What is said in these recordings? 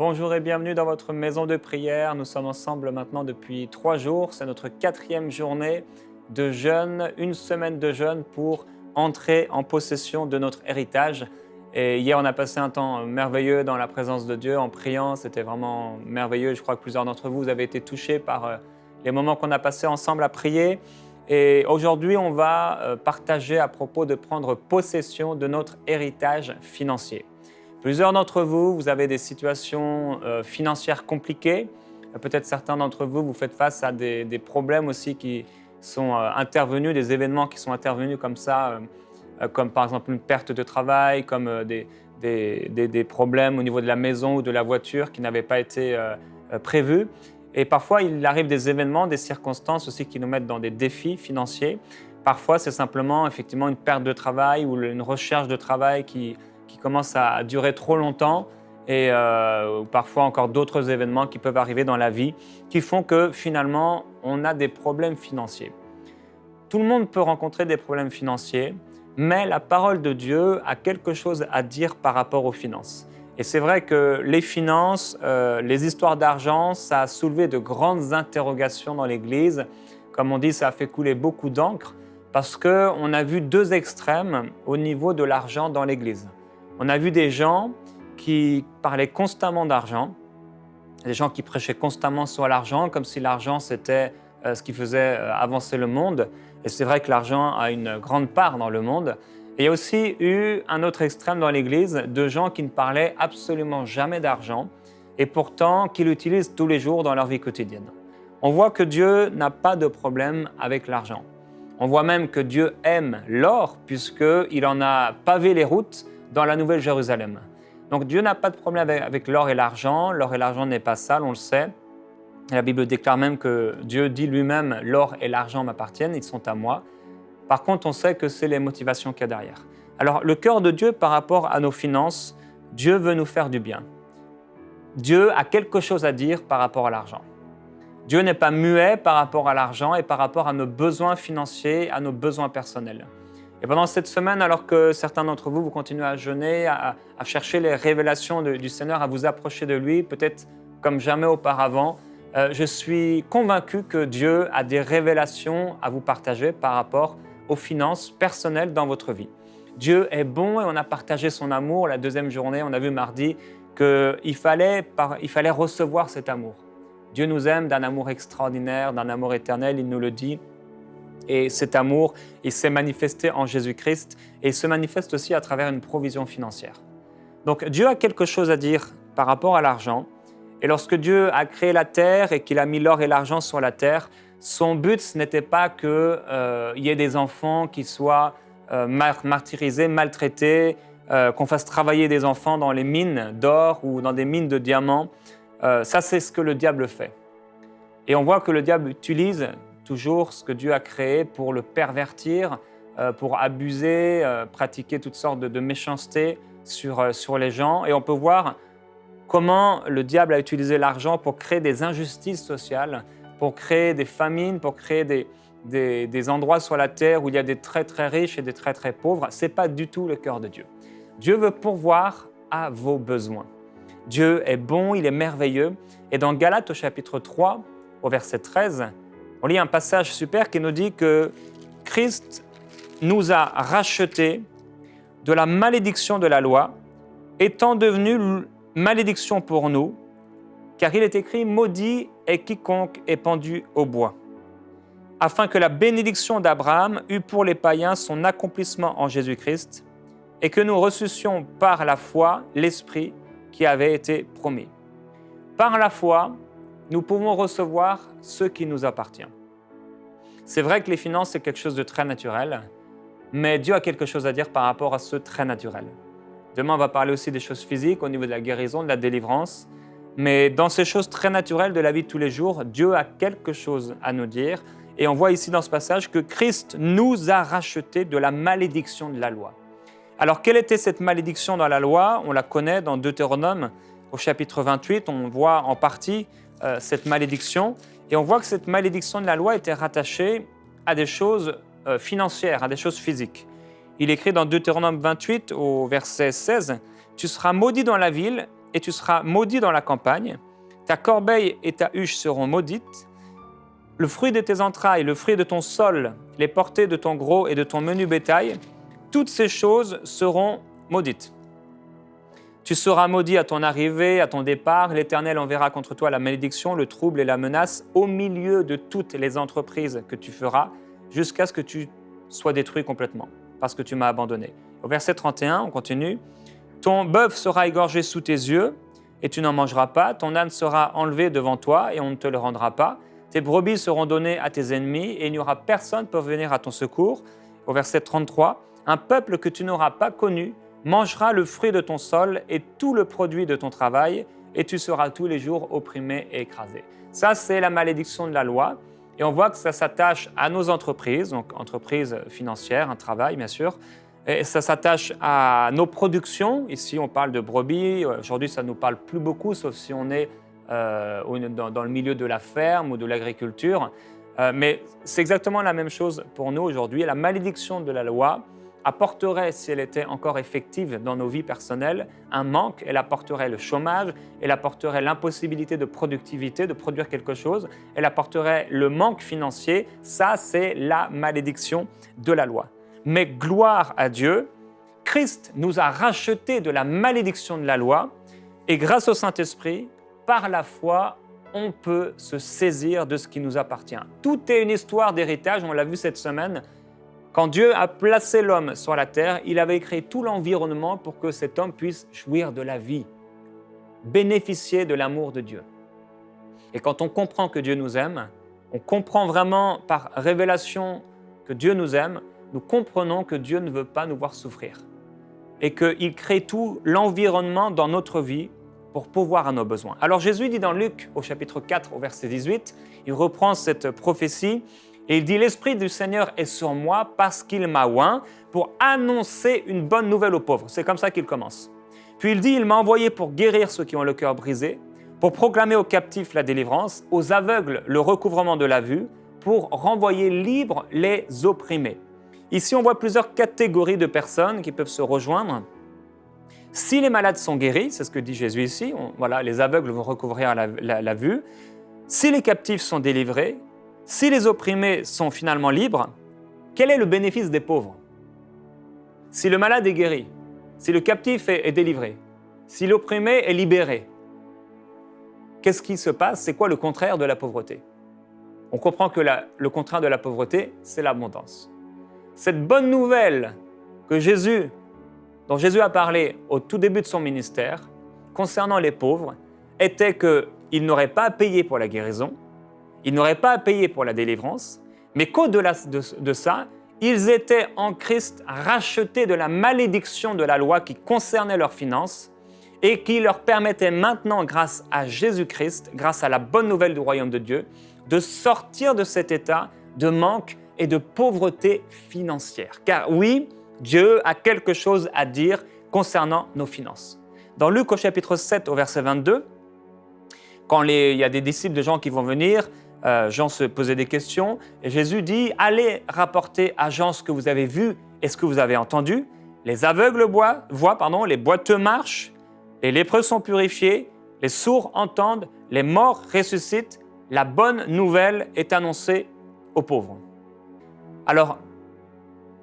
Bonjour et bienvenue dans votre maison de prière. Nous sommes ensemble maintenant depuis 3 jours. C'est notre 4e journée de jeûne, une semaine de jeûne pour entrer en possession de notre héritage. Et hier, on a passé un temps merveilleux dans la présence de Dieu en priant. C'était vraiment merveilleux. Je crois que plusieurs d'entre vous, vous avez été touchés par les moments qu'on a passés ensemble à prier. Et aujourd'hui, on va partager à propos de prendre possession de notre héritage financier. Plusieurs d'entre vous, vous avez des situations financières compliquées. Peut-être certains d'entre vous, vous faites face à des problèmes aussi qui sont intervenus, des événements qui sont intervenus comme ça, comme par exemple une perte de travail, comme des problèmes au niveau de la maison ou de la voiture qui n'avaient pas été prévus. Et parfois, il arrive des événements, des circonstances aussi qui nous mettent dans des défis financiers. Parfois, c'est simplement effectivement une perte de travail ou une recherche de travail qui commence à durer trop longtemps et parfois encore d'autres événements qui peuvent arriver dans la vie qui font que finalement, on a des problèmes financiers. Tout le monde peut rencontrer des problèmes financiers, mais la parole de Dieu a quelque chose à dire par rapport aux finances. Et c'est vrai que les finances, les histoires d'argent, ça a soulevé de grandes interrogations dans l'Église. Comme on dit, ça a fait couler beaucoup d'encre parce qu'on a vu 2 extrêmes au niveau de l'argent dans l'Église. On a vu des gens qui parlaient constamment d'argent, des gens qui prêchaient constamment sur l'argent, comme si l'argent c'était ce qui faisait avancer le monde. Et c'est vrai que l'argent a une grande part dans le monde. Et il y a aussi eu un autre extrême dans l'Église de gens qui ne parlaient absolument jamais d'argent et pourtant qui l'utilisent tous les jours dans leur vie quotidienne. On voit que Dieu n'a pas de problème avec l'argent. On voit même que Dieu aime l'or puisqu'il en a pavé les routes dans la Nouvelle Jérusalem. Donc Dieu n'a pas de problème avec l'or et l'argent. L'or et l'argent n'est pas sale, on le sait. Et la Bible déclare même que Dieu dit lui-même « l'or et l'argent m'appartiennent, ils sont à moi ». Par contre, on sait que c'est les motivations qu'il y a derrière. Alors, le cœur de Dieu par rapport à nos finances, Dieu veut nous faire du bien. Dieu a quelque chose à dire par rapport à l'argent. Dieu n'est pas muet par rapport à l'argent et par rapport à nos besoins financiers, à nos besoins personnels. Et pendant cette semaine, alors que certains d'entre vous, vous continuez à jeûner, à chercher les révélations du Seigneur, à vous approcher de lui, peut-être comme jamais auparavant, je suis convaincu que Dieu a des révélations à vous partager par rapport aux finances personnelles dans votre vie. Dieu est bon et on a partagé son amour. La 2e journée, on a vu mardi qu'il fallait recevoir cet amour. Dieu nous aime d'un amour extraordinaire, d'un amour éternel, il nous le dit. Et cet amour, il s'est manifesté en Jésus-Christ et il se manifeste aussi à travers une provision financière. Donc Dieu a quelque chose à dire par rapport à l'argent. Et lorsque Dieu a créé la terre et qu'il a mis l'or et l'argent sur la terre, son but, ce n'était pas qu'il y ait des enfants qui soient martyrisés, maltraités, qu'on fasse travailler des enfants dans les mines d'or ou dans des mines de diamants. Ça, c'est ce que le diable fait. Et on voit que le diable utilise toujours ce que Dieu a créé pour le pervertir, pour abuser, pratiquer toutes sortes de méchanceté sur les gens. Et on peut voir comment le diable a utilisé l'argent pour créer des injustices sociales, pour créer des famines, pour créer des endroits sur la terre où il y a des très très riches et des très très pauvres. Ce n'est pas du tout le cœur de Dieu. Dieu veut pourvoir à vos besoins. Dieu est bon, il est merveilleux. Et dans Galates au chapitre 3, au verset 13, on lit un passage super qui nous dit que Christ nous a rachetés de la malédiction de la loi, étant devenu malédiction pour nous, car il est écrit « Maudit est quiconque est pendu au bois », afin que la bénédiction d'Abraham eût pour les païens son accomplissement en Jésus-Christ et que nous reçussions par la foi l'Esprit qui avait été promis. Par la foi, nous pouvons recevoir ce qui nous appartient. C'est vrai que les finances, c'est quelque chose de très naturel, mais Dieu a quelque chose à dire par rapport à ce très naturel. Demain, on va parler aussi des choses physiques au niveau de la guérison, de la délivrance. Mais dans ces choses très naturelles de la vie de tous les jours, Dieu a quelque chose à nous dire. Et on voit ici dans ce passage que Christ nous a rachetés de la malédiction de la loi. Alors, quelle était cette malédiction dans la loi? On la connaît dans Deutéronome, au chapitre 28. On voit en partie cette malédiction. Et on voit que cette malédiction de la loi était rattachée à des choses financières, à des choses physiques. Il écrit dans Deutéronome 28, au verset 16, « Tu seras maudit dans la ville et tu seras maudit dans la campagne. Ta corbeille et ta huche seront maudites. Le fruit de tes entrailles, le fruit de ton sol, les portées de ton gros et de ton menu bétail, toutes ces choses seront maudites. Tu seras maudit à ton arrivée, à ton départ. L'Éternel enverra contre toi la malédiction, le trouble et la menace au milieu de toutes les entreprises que tu feras, jusqu'à ce que tu sois détruit complètement, parce que tu m'as abandonné. Au verset 31, on continue. Ton bœuf sera égorgé sous tes yeux, et tu n'en mangeras pas. Ton âne sera enlevé devant toi, et on ne te le rendra pas. Tes brebis seront données à tes ennemis, et il n'y aura personne pour venir à ton secours. Au verset 33, un peuple que tu n'auras pas connu mangera le fruit de ton sol et tout le produit de ton travail, et tu seras tous les jours opprimé et écrasé. Ça, c'est la malédiction de la loi. Et on voit que ça s'attache à nos entreprises, donc entreprises financières, un travail bien sûr, et ça s'attache à nos productions. Ici, on parle de brebis. Aujourd'hui, ça ne nous parle plus beaucoup, sauf si on est dans le milieu de la ferme ou de l'agriculture. Mais c'est exactement la même chose pour nous aujourd'hui. La malédiction de la loi apporterait, si elle était encore effective dans nos vies personnelles, un manque. Elle apporterait le chômage, elle apporterait l'impossibilité de productivité, de produire quelque chose, elle apporterait le manque financier. Ça, c'est la malédiction de la loi. Mais gloire à Dieu, Christ nous a rachetés de la malédiction de la loi, et grâce au Saint-Esprit, par la foi, on peut se saisir de ce qui nous appartient. Tout est une histoire d'héritage, on l'a vu cette semaine. Quand Dieu a placé l'homme sur la terre, il avait créé tout l'environnement pour que cet homme puisse jouir de la vie, bénéficier de l'amour de Dieu. Et quand on comprend que Dieu nous aime, on comprend vraiment par révélation que Dieu nous aime, nous comprenons que Dieu ne veut pas nous voir souffrir et qu'il crée tout l'environnement dans notre vie pour pourvoir à nos besoins. Alors Jésus dit dans Luc au chapitre 4 au verset 18, il reprend cette prophétie et il dit « L'Esprit du Seigneur est sur moi parce qu'il m'a oint pour annoncer une bonne nouvelle aux pauvres. » C'est comme ça qu'il commence. Puis il dit « Il m'a envoyé pour guérir ceux qui ont le cœur brisé, pour proclamer aux captifs la délivrance, aux aveugles le recouvrement de la vue, pour renvoyer libres les opprimés. » Ici, on voit plusieurs catégories de personnes qui peuvent se rejoindre. Si les malades sont guéris, c'est ce que dit Jésus ici, voilà, les aveugles vont recouvrir la vue. Si les captifs sont délivrés, si les opprimés sont finalement libres, quel est le bénéfice des pauvres? Si le malade est guéri, si le captif est délivré, si l'opprimé est libéré, qu'est-ce qui se passe? C'est quoi le contraire de la pauvreté? On comprend que le contraire de la pauvreté, c'est l'abondance. Cette bonne nouvelle dont Jésus a parlé au tout début de son ministère, concernant les pauvres, était qu'ils n'auraient pas à payer pour la guérison, ils n'auraient pas à payer pour la délivrance, mais qu'au-delà de ça, ils étaient en Christ rachetés de la malédiction de la loi qui concernait leurs finances et qui leur permettait maintenant, grâce à Jésus-Christ, grâce à la bonne nouvelle du royaume de Dieu, de sortir de cet état de manque et de pauvreté financière. Car oui, Dieu a quelque chose à dire concernant nos finances. Dans Luc au chapitre 7 au verset 22, quand il y a des disciples de Jean qui vont venir, Jean se posait des questions et Jésus dit « Allez rapporter à Jean ce que vous avez vu et ce que vous avez entendu. Les aveugles voient, les boiteux marchent, les lépreux sont purifiés, les sourds entendent, les morts ressuscitent. La bonne nouvelle est annoncée aux pauvres. » Alors,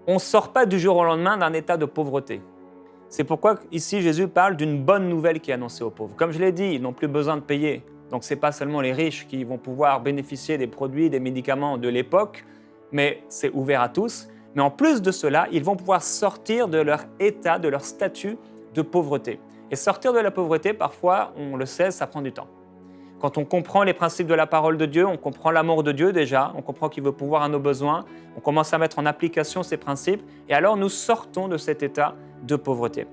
on ne sort pas du jour au lendemain d'un état de pauvreté. C'est pourquoi ici Jésus parle d'une bonne nouvelle qui est annoncée aux pauvres. Comme je l'ai dit, ils n'ont plus besoin de payer. Donc ce n'est pas seulement les riches qui vont pouvoir bénéficier des produits, des médicaments de l'époque, mais c'est ouvert à tous. Mais en plus de cela, ils vont pouvoir sortir de leur état, de leur statut de pauvreté. Et sortir de la pauvreté, parfois, on le sait, ça prend du temps. Quand on comprend les principes de la parole de Dieu, on comprend l'amour de Dieu déjà, on comprend qu'il veut pouvoir à nos besoins, on commence à mettre en application ces principes, et alors nous sortons de cet état de pauvreté.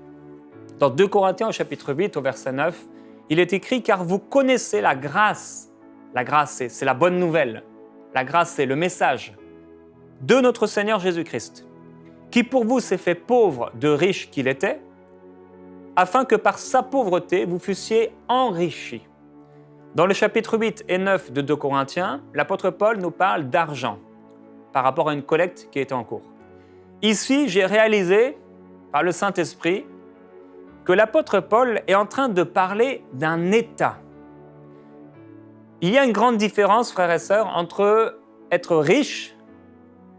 Dans 2 Corinthiens au chapitre 8 au verset 9, il est écrit « Car vous connaissez la grâce ». La grâce, c'est la bonne nouvelle. La grâce, c'est le message de notre Seigneur Jésus-Christ, qui pour vous s'est fait pauvre de riche qu'il était, afin que par sa pauvreté vous fussiez enrichis. Dans le chapitre 8 et 9 de 2 Corinthiens, l'apôtre Paul nous parle d'argent par rapport à une collecte qui était en cours. Ici, j'ai réalisé, par le Saint-Esprit, que l'apôtre Paul est en train de parler d'un état. Il y a une grande différence, frères et sœurs, entre être riche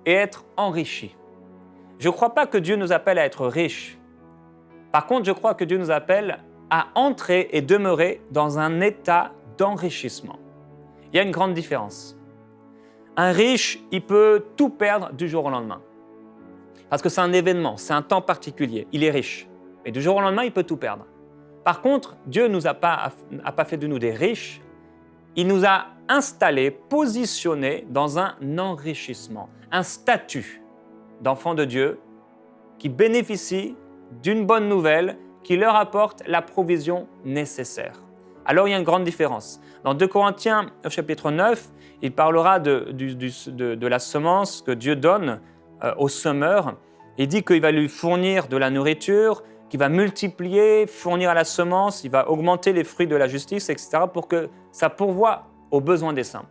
et être enrichi. Je ne crois pas que Dieu nous appelle à être riches. Par contre, je crois que Dieu nous appelle à entrer et demeurer dans un état d'enrichissement. Il y a une grande différence. Un riche, il peut tout perdre du jour au lendemain. Parce que c'est un événement, c'est un temps particulier. Il est riche. Et du jour au lendemain, il peut tout perdre. Par contre, Dieu n'a pas fait de nous des riches. Il nous a installés, positionnés dans un enrichissement, un statut d'enfants de Dieu qui bénéficient d'une bonne nouvelle qui leur apporte la provision nécessaire. Alors, il y a une grande différence. Dans 2 Corinthiens, au chapitre 9, il parlera de la semence que Dieu donne au semeur. Il dit qu'il va lui fournir de la nourriture, qu'il va multiplier, fournir à la semence, il va augmenter les fruits de la justice, etc., pour que ça pourvoie aux besoins des saints.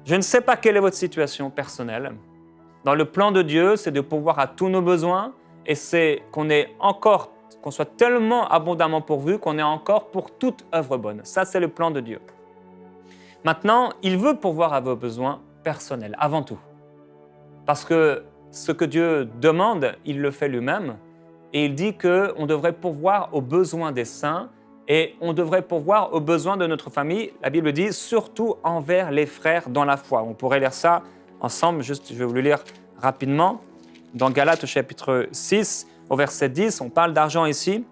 Je ne sais pas quelle est votre situation personnelle. Dans le plan de Dieu, c'est de pourvoir à tous nos besoins et c'est qu'on soit tellement abondamment pourvu qu'on est encore pour toute œuvre bonne. Ça, c'est le plan de Dieu. Maintenant, il veut pourvoir à vos besoins personnels, avant tout. Parce que ce que Dieu demande, il le fait lui-même. Et il dit qu'on devrait pourvoir aux besoins des saints et on devrait pourvoir aux besoins de notre famille. La Bible dit surtout envers les frères dans la foi. On pourrait lire ça ensemble, je vais vous le lire rapidement. Dans Galates chapitre 6, au verset 10, on parle d'argent ici.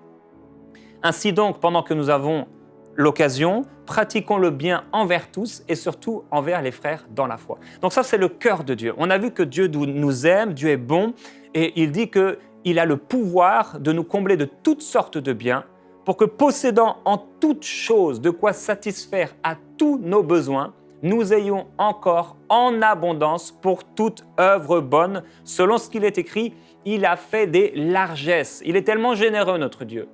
Ainsi donc, pendant que nous avons l'occasion, pratiquons le bien envers tous et surtout envers les frères dans la foi. Donc ça, c'est le cœur de Dieu. On a vu que Dieu nous aime, Dieu est bon et il dit qu'il a le pouvoir de nous combler de toutes sortes de biens pour que possédant en toutes choses de quoi satisfaire à tous nos besoins, nous ayons encore en abondance pour toute œuvre bonne. Selon ce qu'il est écrit, il a fait des largesses. Il est tellement généreux, notre Dieu.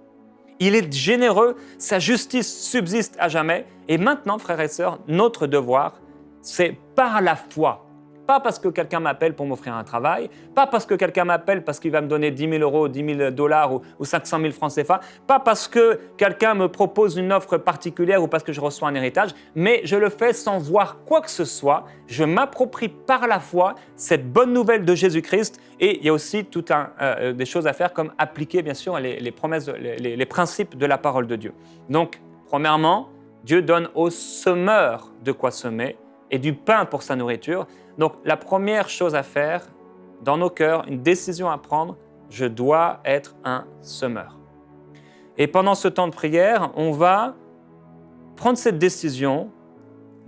Il est généreux, sa justice subsiste à jamais. Et maintenant, frères et sœurs, notre devoir, c'est par la foi. Pas parce que quelqu'un m'appelle pour m'offrir un travail, pas parce que quelqu'un m'appelle parce qu'il va me donner 10 000 euros, 10 000 dollars ou 500 000 francs CFA, pas parce que quelqu'un me propose une offre particulière ou parce que je reçois un héritage, mais je le fais sans voir quoi que ce soit. Je m'approprie par la foi cette bonne nouvelle de Jésus-Christ et il y a aussi tout des choses à faire comme appliquer bien sûr les promesses, les principes de la parole de Dieu. Donc, premièrement, Dieu donne au semeur de quoi semer et du pain pour sa nourriture. Donc, la première chose à faire dans nos cœurs, une décision à prendre, je dois être un semeur. Et pendant ce temps de prière, on va prendre cette décision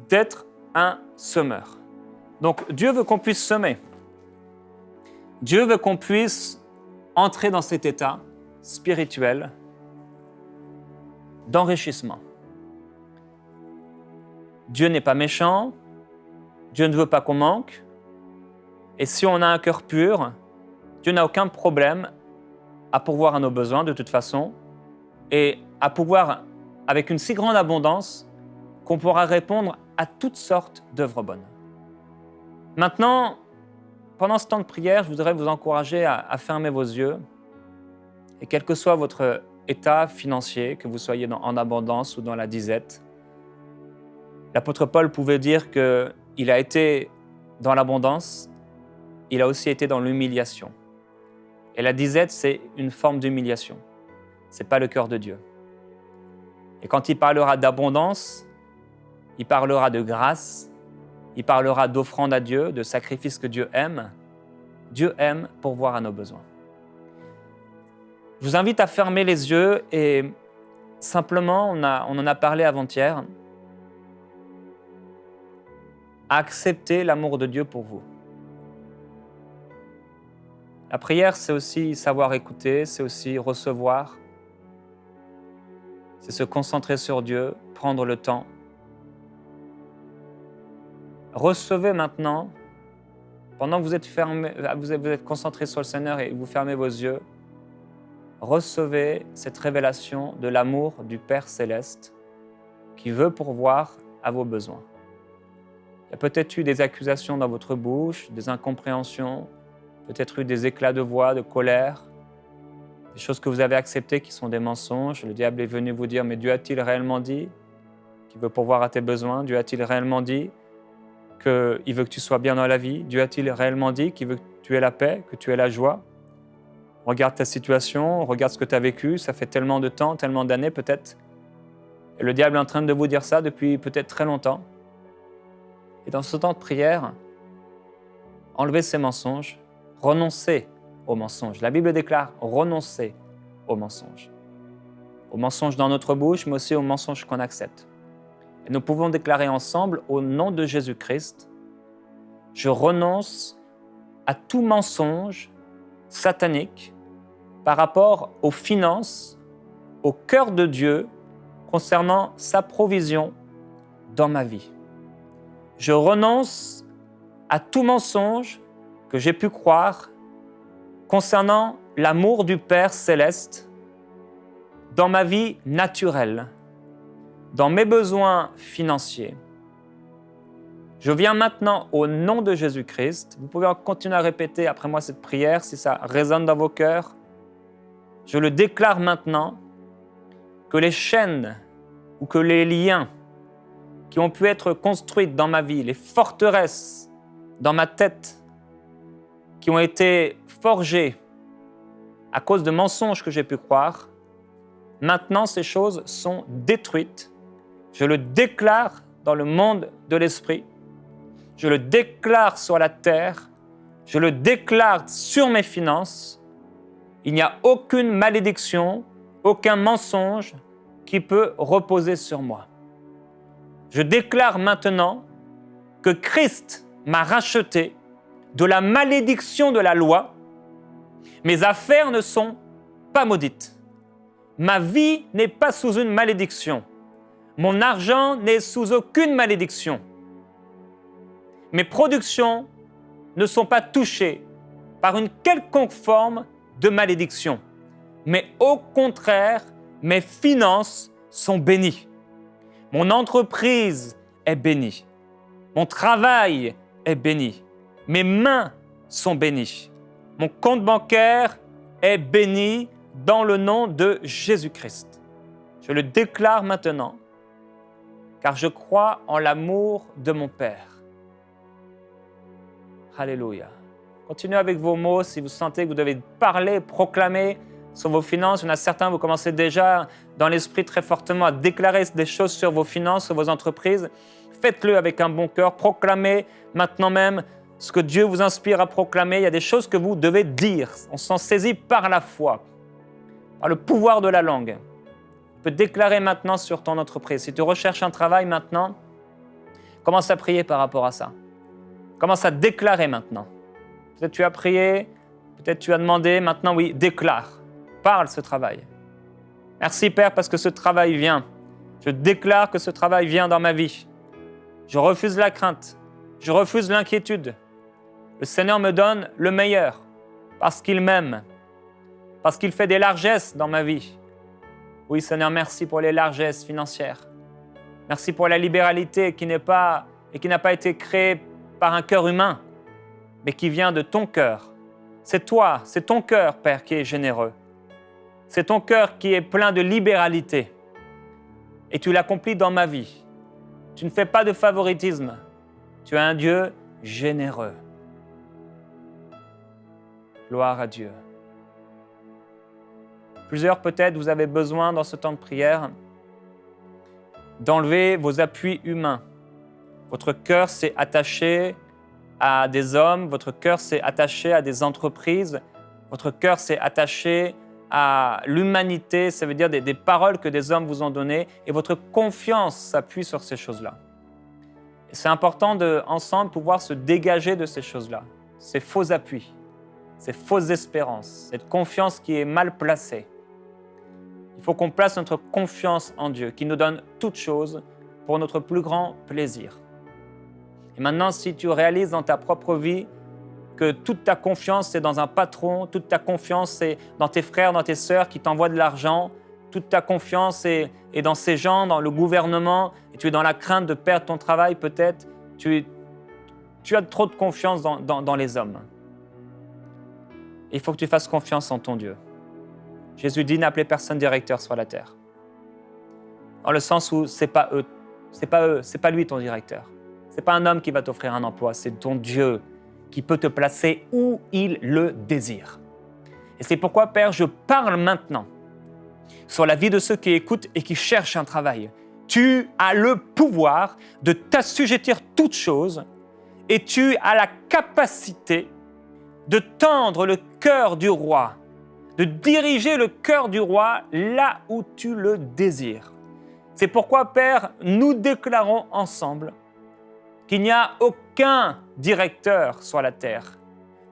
d'être un semeur. Donc, Dieu veut qu'on puisse semer. Dieu veut qu'on puisse entrer dans cet état spirituel d'enrichissement. Dieu n'est pas méchant, Dieu ne veut pas qu'on manque. Et si on a un cœur pur, Dieu n'a aucun problème à pourvoir à nos besoins de toute façon et à pourvoir avec une si grande abondance qu'on pourra répondre à toutes sortes d'œuvres bonnes. Maintenant, pendant ce temps de prière, je voudrais vous encourager à fermer vos yeux et quel que soit votre état financier, que vous soyez en abondance ou dans la disette, l'apôtre Paul pouvait dire qu'il a été dans l'abondance, il a aussi été dans l'humiliation. Et la disette, c'est une forme d'humiliation. Ce n'est pas le cœur de Dieu. Et quand il parlera d'abondance, il parlera de grâce, il parlera d'offrande à Dieu, de sacrifice que Dieu aime. Dieu aime pourvoir à nos besoins. Je vous invite à fermer les yeux et simplement, on en a parlé avant-hier, à accepter l'amour de Dieu pour vous. La prière, c'est aussi savoir écouter, c'est aussi recevoir, c'est se concentrer sur Dieu, prendre le temps. Recevez maintenant, pendant que vous êtes concentré sur le Seigneur et vous fermez vos yeux, recevez cette révélation de l'amour du Père Céleste qui veut pourvoir à vos besoins. Il y a peut-être eu des accusations dans votre bouche, des incompréhensions, peut-être eu des éclats de voix, de colère, des choses que vous avez acceptées qui sont des mensonges. Le diable est venu vous dire, mais Dieu a-t-il réellement dit qu'il veut pourvoir à tes besoins? Dieu a-t-il réellement dit qu'il veut que tu sois bien dans la vie? Dieu a-t-il réellement dit qu'il veut que tu aies la paix, que tu aies la joie? Regarde ta situation, regarde ce que tu as vécu, ça fait tellement de temps, tellement d'années peut-être. Et le diable est en train de vous dire ça depuis peut-être très longtemps. Et dans ce temps de prière, enlevez ces mensonges, renoncez aux mensonges. La Bible déclare renoncez aux mensonges. Aux mensonges dans notre bouche, mais aussi aux mensonges qu'on accepte. Et nous pouvons déclarer ensemble, au nom de Jésus-Christ, je renonce à tout mensonge satanique par rapport aux finances, au cœur de Dieu, concernant sa provision dans ma vie. Je renonce à tout mensonge que j'ai pu croire concernant l'amour du Père céleste dans ma vie naturelle, dans mes besoins financiers. Je viens maintenant au nom de Jésus-Christ. Vous pouvez continuer à répéter après moi cette prière si ça résonne dans vos cœurs. Je le déclare maintenant que les chaînes ou que les liens qui ont pu être construits dans ma vie, les forteresses dans ma tête qui ont été forgées à cause de mensonges que j'ai pu croire, maintenant ces choses sont détruites. Je le déclare dans le monde de l'esprit. Je le déclare sur la terre. Je le déclare sur mes finances. Il n'y a aucune malédiction, aucun mensonge qui peut reposer sur moi. Je déclare maintenant que Christ m'a racheté de la malédiction de la loi. Mes affaires ne sont pas maudites. Ma vie n'est pas sous une malédiction. Mon argent n'est sous aucune malédiction. Mes productions ne sont pas touchées par une quelconque forme de malédiction. Mais au contraire, mes finances sont bénies. Mon entreprise est bénie. Mon travail est béni. Mes mains sont bénies. Mon compte bancaire est béni dans le nom de Jésus-Christ. Je le déclare maintenant, car je crois en l'amour de mon Père. Alléluia. Continuez avec vos mots si vous sentez que vous devez parler, proclamer sur vos finances. Il y en a certains, vous commencez déjà dans l'esprit très fortement à déclarer des choses sur vos finances, sur vos entreprises. Faites-le avec un bon cœur. Proclamez maintenant même ce que Dieu vous inspire à proclamer. Il y a des choses que vous devez dire. On s'en saisit par la foi, par le pouvoir de la langue. Tu peux déclarer maintenant sur ton entreprise. Si tu recherches un travail maintenant, commence à prier par rapport à ça. Commence à déclarer maintenant. Peut-être tu as prié, peut-être tu as demandé, maintenant oui, déclare, parle ce travail. Merci Père parce que ce travail vient. Je déclare que ce travail vient dans ma vie. Je refuse la crainte, je refuse l'inquiétude. Le Seigneur me donne le meilleur parce qu'il m'aime, parce qu'il fait des largesses dans ma vie. Oui Seigneur, merci pour les largesses financières. Merci pour la libéralité qui n'a pas été créée par un cœur humain, mais qui vient de ton cœur. C'est toi, c'est ton cœur, Père, qui est généreux. C'est ton cœur qui est plein de libéralité. Et tu l'accomplis dans ma vie. Tu ne fais pas de favoritisme. Tu es un Dieu généreux. Gloire à Dieu. Plusieurs, peut-être, vous avez besoin, dans ce temps de prière, d'enlever vos appuis humains. Votre cœur s'est attaché à des hommes, votre cœur s'est attaché à des entreprises, votre cœur s'est attaché à l'humanité, ça veut dire des paroles que des hommes vous ont données, et votre confiance s'appuie sur ces choses-là. Et c'est important de, ensemble, pouvoir se dégager de ces choses-là, ces faux appuis, ces fausses espérances, cette confiance qui est mal placée. Il faut qu'on place notre confiance en Dieu, qui nous donne toutes choses pour notre plus grand plaisir. Et maintenant, si tu réalises dans ta propre vie que toute ta confiance est dans un patron, toute ta confiance est dans tes frères, dans tes sœurs qui t'envoient de l'argent, toute ta confiance est dans ces gens, dans le gouvernement, et tu es dans la crainte de perdre ton travail peut-être, tu as trop de confiance dans les hommes. Il faut que tu fasses confiance en ton Dieu. Jésus dit, n'appelez personne directeur sur la terre. Dans le sens où c'est pas eux, c'est pas lui ton directeur. C'est pas un homme qui va t'offrir un emploi, c'est ton Dieu qui peut te placer où il le désire. Et c'est pourquoi, Père, je parle maintenant sur la vie de ceux qui écoutent et qui cherchent un travail. Tu as le pouvoir de t'assujettir toutes choses et tu as la capacité de tendre le cœur du roi, de diriger le cœur du roi là où tu le désires. C'est pourquoi, Père, nous déclarons ensemble qu'il n'y a aucun directeur sur la terre.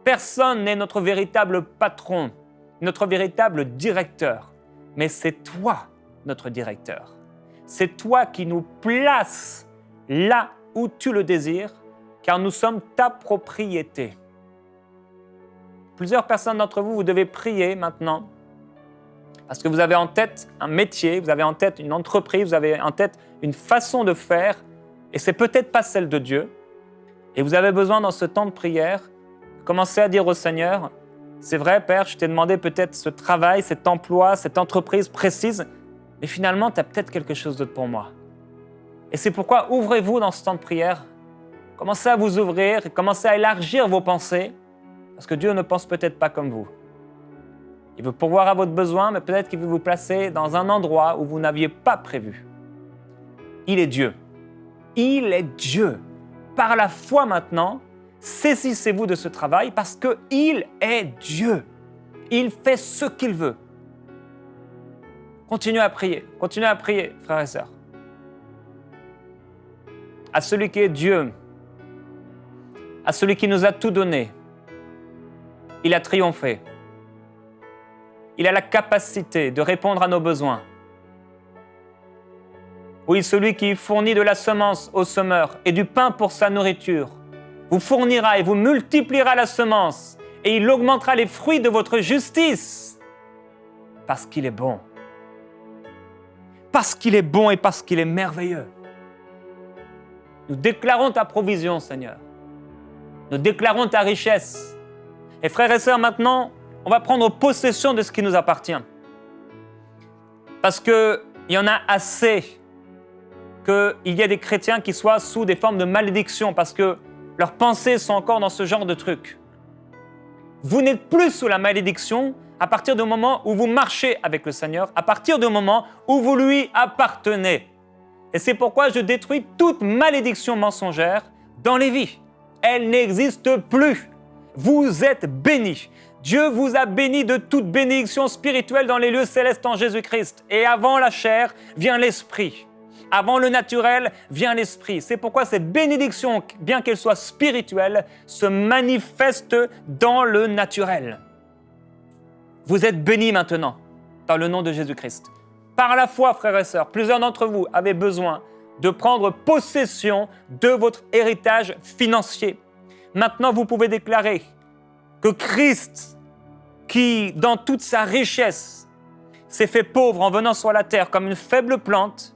Personne n'est notre véritable patron, notre véritable directeur, mais c'est toi notre directeur. C'est toi qui nous places là où tu le désires, car nous sommes ta propriété. Plusieurs personnes d'entre vous, vous devez prier maintenant, parce que vous avez en tête un métier, vous avez en tête une entreprise, vous avez en tête une façon de faire, et c'est peut-être pas celle de Dieu. Et vous avez besoin dans ce temps de prière, commencer à dire au Seigneur, c'est vrai Père, je t'ai demandé peut-être ce travail, cet emploi, cette entreprise précise, mais finalement tu as peut-être quelque chose d'autre pour moi. Et c'est pourquoi ouvrez-vous dans ce temps de prière, commencez à vous ouvrir, commencez à élargir vos pensées, parce que Dieu ne pense peut-être pas comme vous. Il veut pourvoir à votre besoin, mais peut-être qu'il veut vous placer dans un endroit où vous n'aviez pas prévu. Il est Dieu. Il est Dieu. Par la foi maintenant, saisissez-vous de ce travail parce qu'il est Dieu. Il fait ce qu'il veut. Continuez à prier, frères et sœurs. À celui qui est Dieu, à celui qui nous a tout donné, il a triomphé. Il a la capacité de répondre à nos besoins. Oui, celui qui fournit de la semence au semeur et du pain pour sa nourriture, vous fournira et vous multipliera la semence et il augmentera les fruits de votre justice parce qu'il est bon. Parce qu'il est bon et parce qu'il est merveilleux. Nous déclarons ta provision, Seigneur. Nous déclarons ta richesse. Et frères et sœurs, maintenant, on va prendre possession de ce qui nous appartient. Parce qu'il y en a assez qu'il y ait des chrétiens qui soient sous des formes de malédiction parce que leurs pensées sont encore dans ce genre de trucs. Vous n'êtes plus sous la malédiction à partir du moment où vous marchez avec le Seigneur, à partir du moment où vous lui appartenez. Et c'est pourquoi je détruis toute malédiction mensongère dans les vies. Elle n'existe plus. Vous êtes bénis. Dieu vous a béni de toute bénédiction spirituelle dans les lieux célestes en Jésus-Christ. Et avant la chair vient l'esprit. Avant le naturel vient l'esprit. C'est pourquoi cette bénédiction, bien qu'elle soit spirituelle, se manifeste dans le naturel. Vous êtes bénis maintenant, dans le nom de Jésus-Christ. Par la foi, frères et sœurs, plusieurs d'entre vous avaient besoin de prendre possession de votre héritage financier. Maintenant, vous pouvez déclarer que Christ, qui, dans toute sa richesse, s'est fait pauvre en venant sur la terre comme une faible plante,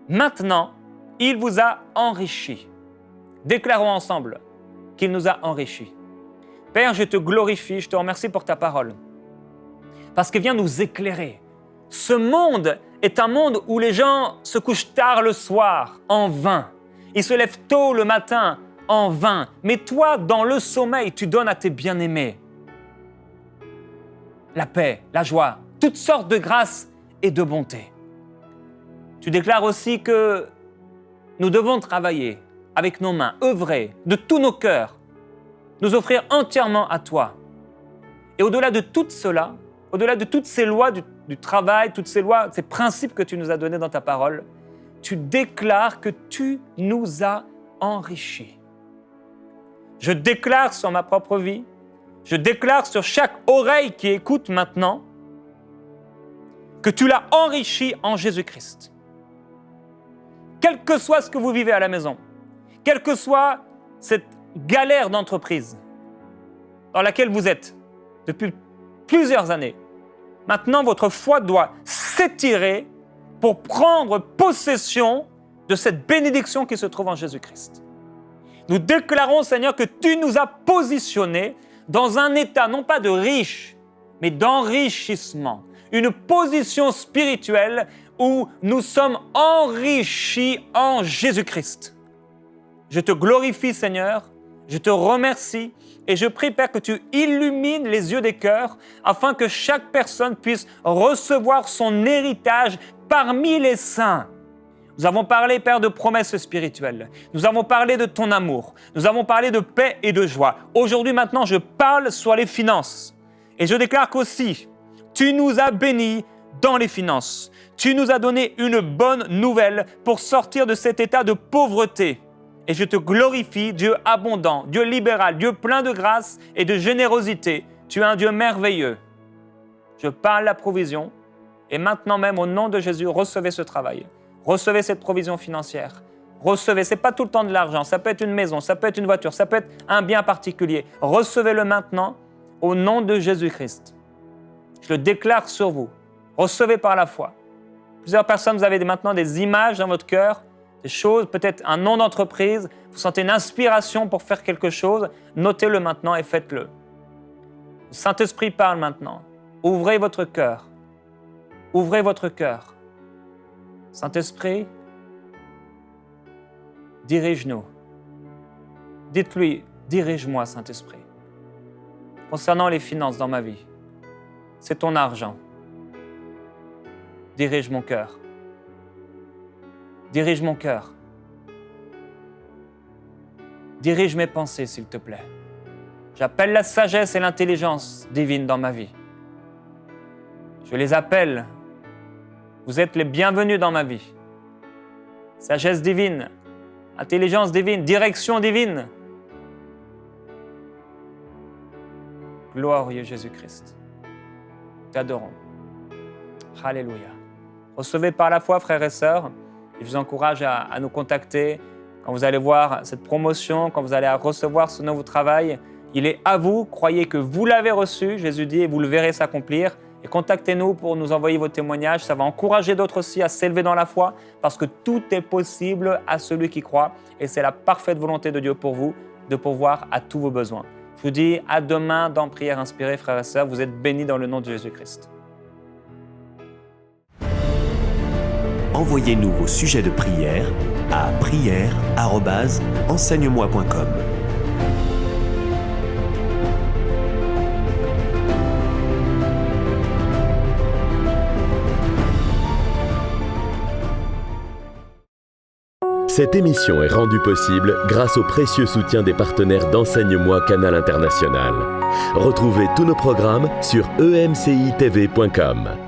maintenant, il vous a enrichi. Déclarons ensemble qu'il nous a enrichis. Père, je te glorifie, je te remercie pour ta parole, parce qu'elle vient nous éclairer. Ce monde est un monde où les gens se couchent tard le soir, en vain. Ils se lèvent tôt le matin, en vain. Mais toi, dans le sommeil, tu donnes à tes bien-aimés la paix, la joie, toutes sortes de grâces et de bonté. Tu déclares aussi que nous devons travailler avec nos mains, œuvrer de tous nos cœurs, nous offrir entièrement à toi. Et au-delà de tout cela, au-delà de toutes ces lois du travail, toutes ces lois, ces principes que tu nous as donnés dans ta parole, tu déclares que tu nous as enrichis. Je déclare sur ma propre vie, je déclare sur chaque oreille qui écoute maintenant, que tu l'as enrichi en Jésus-Christ. Quel que soit ce que vous vivez à la maison, quelle que soit cette galère d'entreprise dans laquelle vous êtes depuis plusieurs années, maintenant votre foi doit s'étirer pour prendre possession de cette bénédiction qui se trouve en Jésus-Christ. Nous déclarons, Seigneur, que tu nous as positionnés dans un état, non pas de riche, mais d'enrichissement. une position spirituelle où nous sommes enrichis en Jésus-Christ. Je te glorifie, Seigneur, je te remercie et je prie, Père, que tu illumines les yeux des cœurs afin que chaque personne puisse recevoir son héritage parmi les saints. Nous avons parlé, Père, de promesses spirituelles. Nous avons parlé de ton amour. Nous avons parlé de paix et de joie. Aujourd'hui, maintenant, je parle sur les finances. Et je déclare qu'aussi, tu nous as bénis dans les finances. Tu nous as donné une bonne nouvelle pour sortir de cet état de pauvreté. Et je te glorifie, Dieu abondant, Dieu libéral, Dieu plein de grâce et de générosité. Tu es un Dieu merveilleux. Je parle la provision. Et maintenant même, au nom de Jésus, recevez ce travail. Recevez cette provision financière. Recevez, ce n'est pas tout le temps de l'argent, ça peut être une maison, ça peut être une voiture, ça peut être un bien particulier. Recevez-le maintenant au nom de Jésus-Christ. Je le déclare sur vous. Recevez par la foi. Plusieurs personnes, vous avez maintenant des images dans votre cœur, des choses, peut-être un nom d'entreprise, vous sentez une inspiration pour faire quelque chose, notez-le maintenant et faites-le. Le Saint-Esprit parle maintenant. Ouvrez votre cœur. Ouvrez votre cœur. Saint-Esprit, dirige-nous. Dites-lui, dirige-moi, Saint-Esprit. Concernant les finances dans ma vie, c'est ton argent. Dirige mon cœur. Dirige mon cœur. Dirige mes pensées, s'il te plaît. J'appelle la sagesse et l'intelligence divine dans ma vie. Je les appelle. Vous êtes les bienvenus dans ma vie. Sagesse divine, intelligence divine, direction divine. Glorieux Jésus-Christ. Nous t'adorons. Alléluia. Recevez par la foi, frères et sœurs. Je vous encourage à nous contacter quand vous allez voir cette promotion, quand vous allez recevoir ce nouveau travail. Il est à vous, croyez que vous l'avez reçu, Jésus dit, et vous le verrez s'accomplir. Et contactez-nous pour nous envoyer vos témoignages. Ça va encourager d'autres aussi à s'élever dans la foi parce que tout est possible à celui qui croit. Et c'est la parfaite volonté de Dieu pour vous de pourvoir à tous vos besoins. Je vous dis à demain dans Prière Inspirée, frères et sœurs. Vous êtes bénis dans le nom de Jésus-Christ. Envoyez-nous vos sujets de prière à prière@enseigne-moi.com. Cette émission est rendue possible grâce au précieux soutien des partenaires d'Enseigne-moi Canal International. Retrouvez tous nos programmes sur emcitv.com.